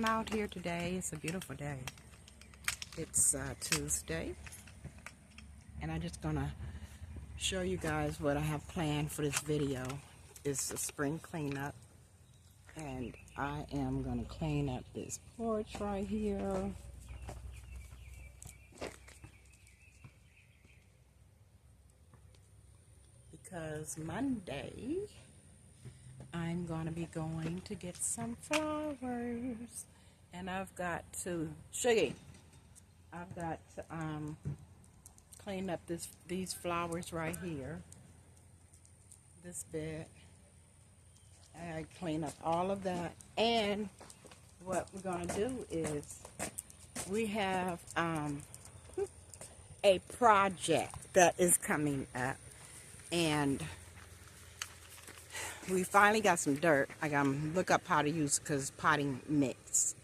I'm out here today. It's a beautiful day. It's Tuesday, and I'm just gonna show you guys what I have planned for this video. It's a spring cleanup, and I am gonna clean up this porch right here. Because Monday I'm gonna be going to get some flowers, and I've got to clean up these flowers right here, this bed. I clean up all of that, and what we're gonna do is we have a project that is coming up, and we finally got some dirt. I gotta look up how to use, because potting mix,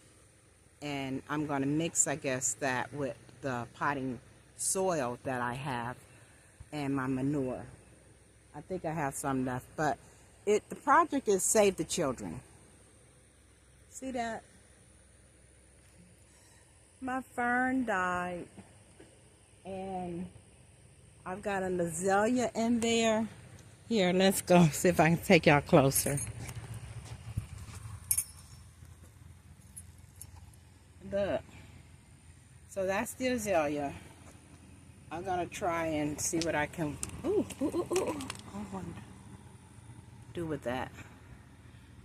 and I'm gonna mix, I guess, that with the potting soil that I have and my manure. I think I have some left, but the project is Save the Children. See that? My fern died, and I've got an azalea in there. Here, let's go see if I can take y'all closer. Look. So that's the azalea. I'm gonna try and see what I can do with that.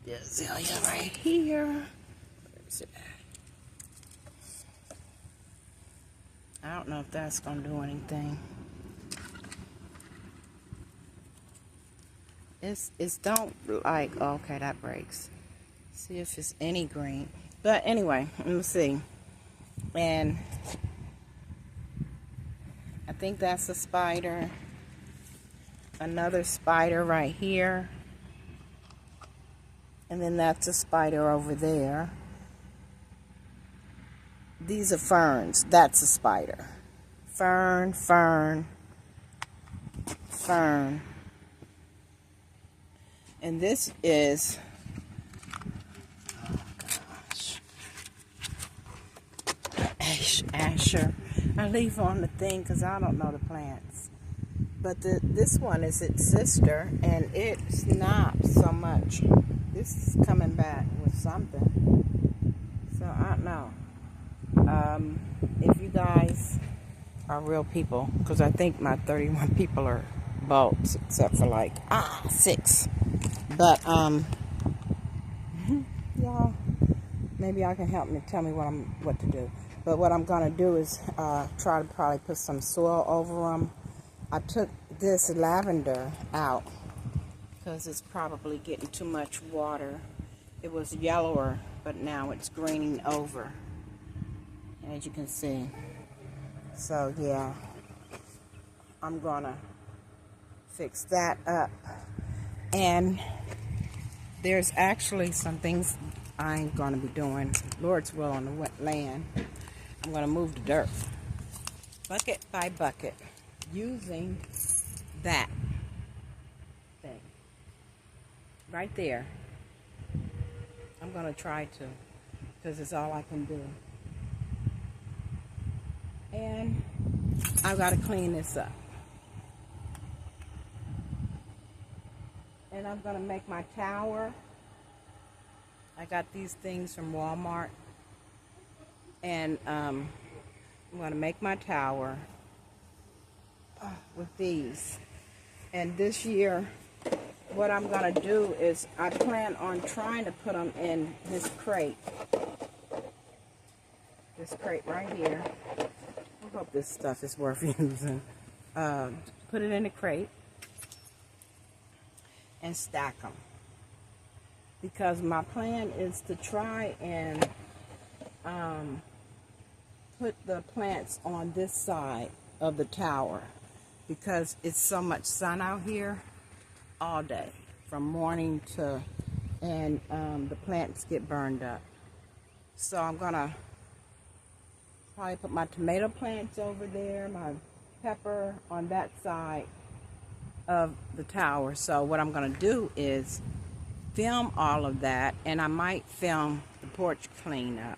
The azalea right here. Where is it at? I don't know if that's gonna do anything. It's don't like, okay, that breaks. See if it's any green. But anyway, let me see. And I think that's a spider. Another spider right here. And then that's a spider over there. These are ferns. That's a spider. Fern, fern, fern. And this is, oh gosh, Asher. I leave on the thing because I don't know the plants. But this one is its sister, and it's not so much. This is coming back with something. So I don't know. If you guys are real people, because I think my 31 people are bulbs, except for like 6. But y'all, maybe y'all can help me, tell me what to do. But what I'm gonna do is try to probably put some soil over them. I took this lavender out because it's probably getting too much water. It was yellower, but now it's greening over, as you can see. So yeah, I'm gonna fix that up. And there's actually some things I'm going to be doing, Lord's will, on the wet land. I'm going to move the dirt, bucket by bucket, using that thing right there. I'm going to try to, because it's all I can do. And I've got to clean this up. And I'm going to make my tower. I got these things from Walmart. And I'm going to make my tower with these. And this year, what I'm going to do is I plan on trying to put them in this crate. This crate right here. I hope this stuff is worth using. Put it in the crate and stack them, because my plan is to try and put the plants on this side of the tower, because it's so much sun out here all day from morning to, and the plants get burned up. So I'm gonna probably put my tomato plants over there, my pepper on that side of the tower. So what I'm going to do is film all of that, and I might film the porch cleanup.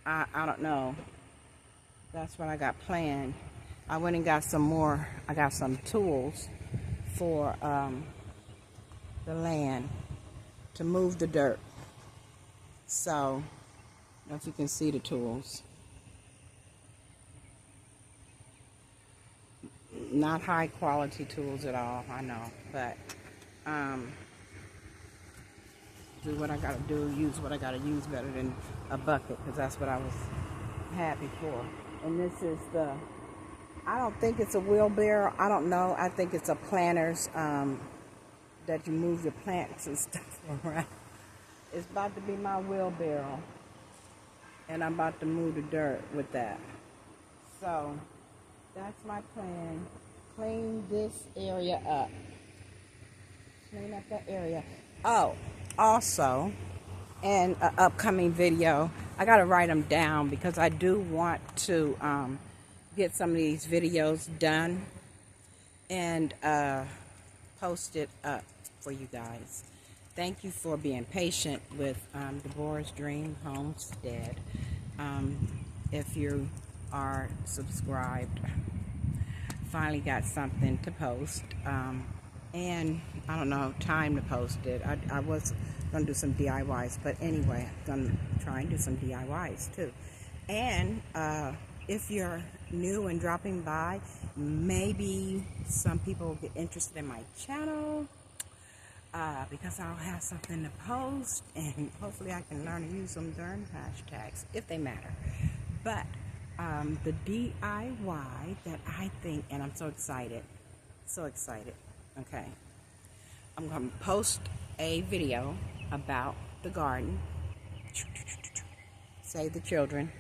I don't know. That's what I got planned. I went and got some more. I got some tools for the land to move the dirt. So, I don't know if you can see the tools. Not high quality tools at all, I know, but do what I gotta do, use what I gotta use better than a bucket, because that's what I had before. And this is I don't think it's a wheelbarrow, I don't know, I think it's a planter's that you move your plants and stuff around. It's about to be my wheelbarrow, and I'm about to move the dirt with that. So that's my plan. Clean this area up. Clean up that area. Oh, also, in an upcoming video, I gotta write them down because I do want to get some of these videos done and post it up for you guys. Thank you for being patient with Deborah's Dream Homestead. If you are subscribed, finally got something to post, and I don't know, time to post it. I was gonna do some DIYs, but anyway, I'm gonna try and do some DIYs too. And if you're new and dropping by, maybe some people will get interested in my channel, because I'll have something to post, and hopefully I can learn to use some darn hashtags if they matter. But the DIY that I think, and I'm so excited, okay, I'm going to post a video about the garden, Save the Children,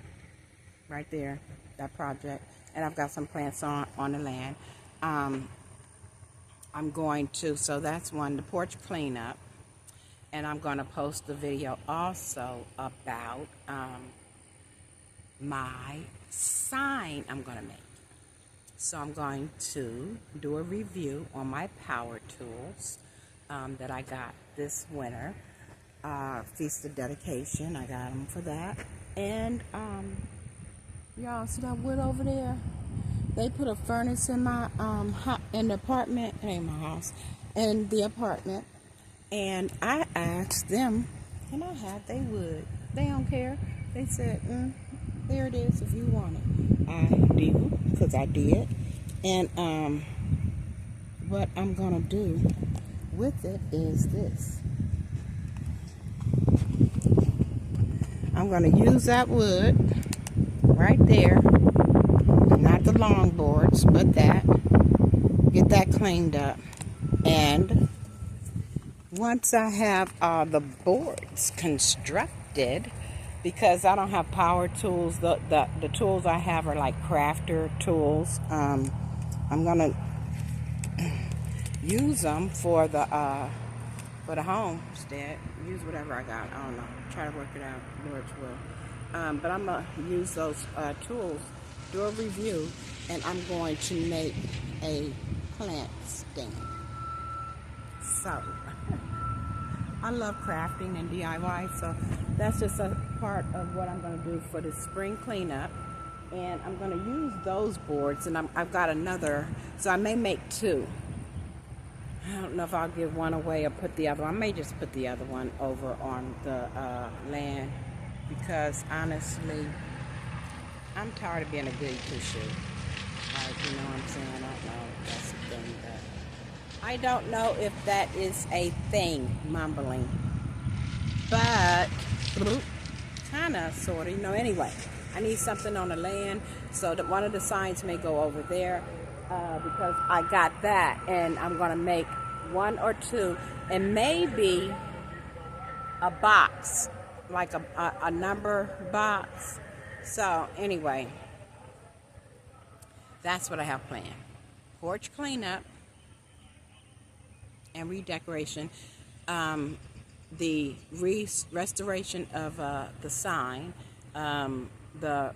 right there, that project, and I've got some plants on the land. I'm going to, so that's one, the porch cleanup, and I'm going to post the video also about my sign I'm going to make. So I'm going to do a review on my power tools that I got this winter. Feast of Dedication, I got them for that. And y'all see that wood over there? They put a furnace in my in the apartment, it ain't my house, in the apartment. And I asked them, can I have they wood? They don't care. They said, there it is if you want it. I do, because I did. And what I'm gonna do with it is this. I'm gonna use that wood right there, not the long boards, but that. Get that cleaned up. And once I have all the boards constructed, because I don't have power tools, the tools I have are like crafter tools. I'm gonna use them for the homestead. Use whatever I got. I don't know. Try to work it out. Lord's will. But I'm gonna use those tools, do a review, and I'm going to make a plant stand. So I love crafting and DIY, so that's just a part of what I'm going to do for the spring cleanup. And I'm going to use those boards, and I've got another, so I may make two. I don't know if I'll give one away or put the other one. I may just put the other one over on the land, because honestly, I'm tired of being a goody two-shoe. You know what I'm saying? I don't know if that's the thing, but I don't know if that is a thing, mumbling. But kind of, sort of, you know. Anyway, I need something on the land, so that one of the signs may go over there, because I got that, and I'm going to make one or two, and maybe a box, like a number box. So anyway, that's what I have planned. Porch cleanup and redecoration. The restoration of the sign, the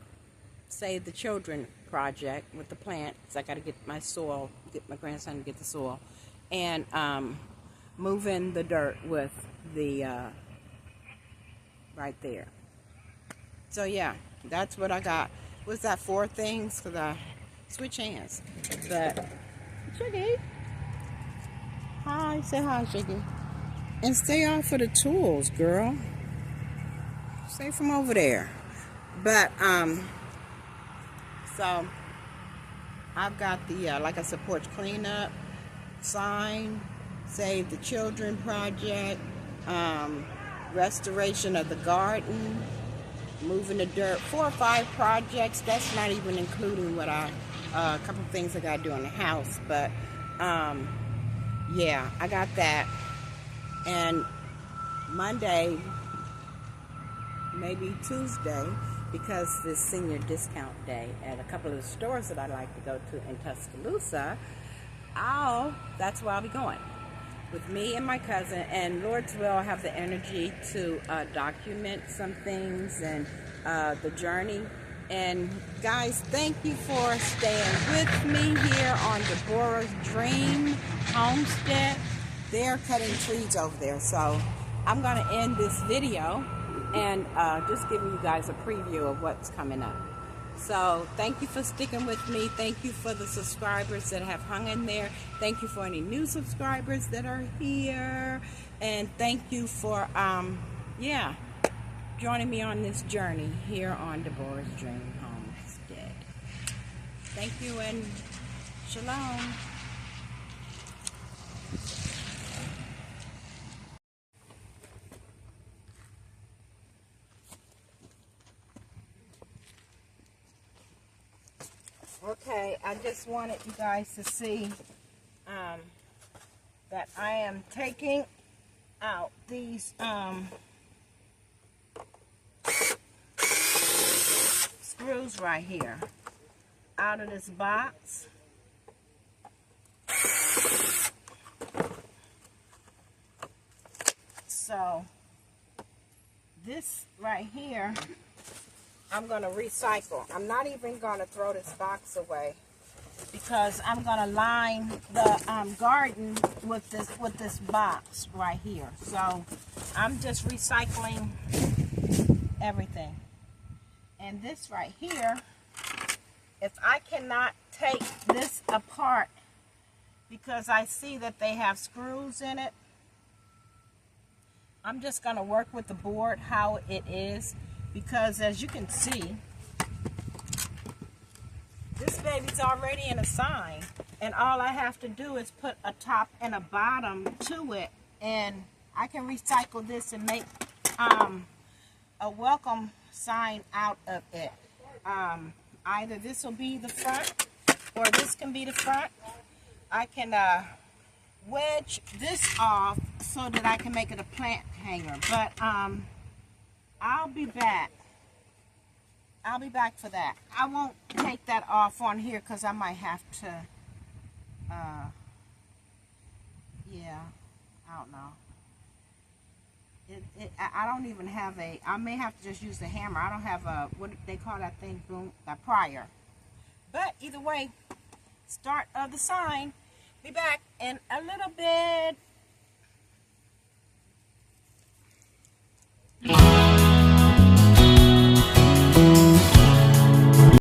Save the Children project with the plants. I got to get my soil, get my grandson to get the soil, and move in the dirt with the right there. So yeah, that's what I got. What's that, 4 things? Because I switch hands. But, Shiggy. Hi, say hi, Shiggy. And stay off of the tools, girl. Stay from over there. But, so, I've got the, like I said, porch cleanup sign, Save the Children project, restoration of the garden, moving the dirt, 4 or 5 projects. That's not even including what a couple of things I got to do in the house. But, yeah, I got that. And Monday, maybe Tuesday, because this senior discount day at a couple of the stores that I like to go to in Tuscaloosa, that's where I'll be going with me and my cousin. And Lord's will, I have the energy to document some things and the journey. And guys, thank you for staying with me here on Deborah's Dream Homestead. They're cutting trees over there, so I'm going to end this video and just giving you guys a preview of what's coming up. So thank you for sticking with me. Thank you for the subscribers that have hung in there. Thank you for any new subscribers that are here. And thank you for, yeah, joining me on this journey here on Deborah's Dream Homestead. Thank you and shalom. Okay, I just wanted you guys to see that I am taking out these screws right here out of this box. So this right here, I'm going to recycle. I'm not even going to throw this box away because I'm going to line the garden with this box right here. So I'm just recycling everything. And this right here, if I cannot take this apart because I see that they have screws in it, I'm just going to work with the board how it is. Because as you can see, this baby's already in a sign, and all I have to do is put a top and a bottom to it, and I can recycle this and make a welcome sign out of it. Either this will be the front or this can be the front. I can wedge this off so that I can make it a plant hanger, but I'll be back. I'll be back for that. I won't take that off on here because I might have to, yeah, I don't know. I don't even have I may have to just use the hammer. I don't have a, what they call that thing, boom, a prior. But either way, start of the sign. Be back in a little bit.